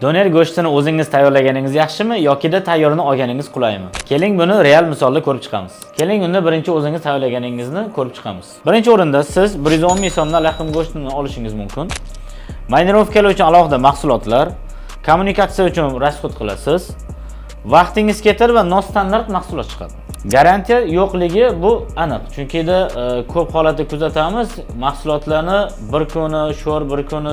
Doner go'shtini o'zingiz tayyorlaganingiz yaxshimi yoki-da tayyorini olganingiz qulaymi? Keling buni real misolda ko'rib chiqamiz. Keling unda birinchi o'zingiz tayyorlaganingizni ko'rib chiqamiz. Birinchi o'rinda siz 110 ming so'mdan lahm go'shtini olishingiz mumkin. Marinovkalar uchun alohida mahsulotlar, kommunikatsiya uchun rasxod qilasiz. Vaqtingiz ketar va nostandart mahsulot chiqadi. Garantiya yo'qligi bu aniq. Chunki ko'p holatda kuzatamiz, mahsulotlarni bir kuni sho'r, bir kuni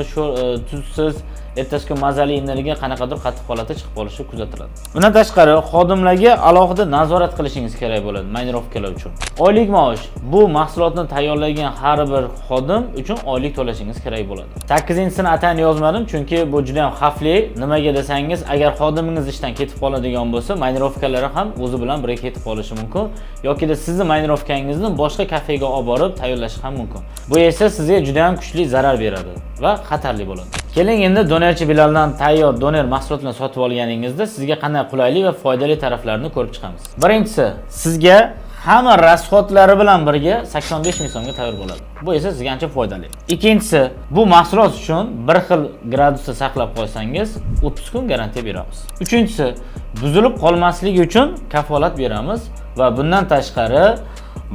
tuzsiz, ertasi kun mazali iniliga qanaqadir qattiq holatda chiqib qolishi kuzatiladi. Bundan tashqari, xodimlarga alohida nazorat qilishingiz kerak bo'ladi marinovkalar uchun. Oylik maosh bu mahsulotni tayyorlagan har bir xodim uchun oylik to'lashingiz kerak bo'ladi. 8-sini atayin yozmadim, chunki bu juda ham xavfli. Nimaga desangiz, agar xodimingiz ishdan ketib qoladigan bo'lsa, marinovkalari ham o'zi bilan birga ketib qolishi mumkin yoki sizni marinovkangizni boshqa kafega olib borib tayyorlashi ham mumkin. Bu esa sizga juda ham kuchli zarar beradi va xatarli bo'ladi. Keling endi donerchi Bilaldan tayyor doner mahsulotlarini sotib olganingizda sizga qanday qulayli va foydali taraflarini ko'rib chiqamiz. Birinchisi, sizga hamma rasxodlari bilan birga 85 ming so'mga tayyor bo'ladi. Bu esa sizga ancha foydali. Ikkinchisi, bu mahsulot uchun bir xil gradusda saqlab qo'ysangiz 30 kun garantiya beramiz. Uchinchisi, buzilib qolmasligi uchun kafolat beramiz va bundan tashqari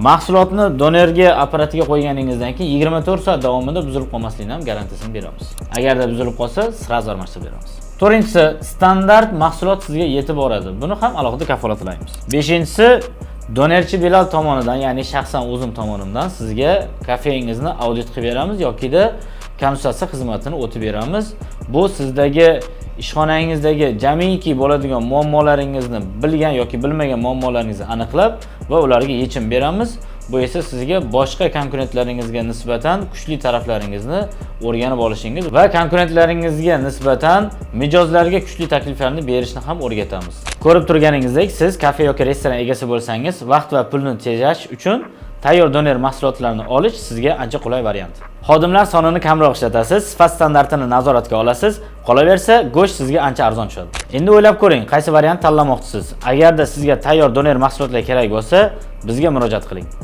mahsulotni donerga apparatiga qo'yganingizdan keyin 24 soat davomida buzilib qolmasligidan ham garantiyasini beramiz. Agarda buzilib qolsa, sразу almashtirib beramiz. To'rtinchisi, standart mahsulot sizga yetib boradi. Buni ham alohida kafolatlaymiz. Beshinchisi, donerchi Bilal tomonidan, ya'ni shaxsan o'zim tomonidan sizga kafeingizni audit qilib beramiz yoki-da konsultatsiya xizmatini o'tib beramiz. Bu sizdagi ishxonangizdagi jamiki bo'ladigan muammolaringizni bilgan yoki bilmagan muammolaringizni aniqlab va ularga yechim beramiz. Bu esa sizga boshqa konkurentlaringizga nisbatan kuchli taraflaringizni o'rganib olishingiz va konkurentlaringizga nisbatan mijozlarga kuchli takliflarni berishni ham o'rgatamiz. Ko'rib turganingizdek, siz kafe yoki restoran egasi bo'lsangiz, vaqt va pulni tejash uchun tayyor doner mahsulotlarini olish sizga ancha qulay variant. Xodimlar sonini kamroq ishlatasiz, sifat standartini nazoratga olasiz, qolaversa go'sht sizga ancha arzon tushadi. Endi o'ylab ko'ring, qaysi variant tanlamoqchisiz. Agarda sizga tayyor doner mahsulotlar kerak bo'lsa, bizga murojaat qiling.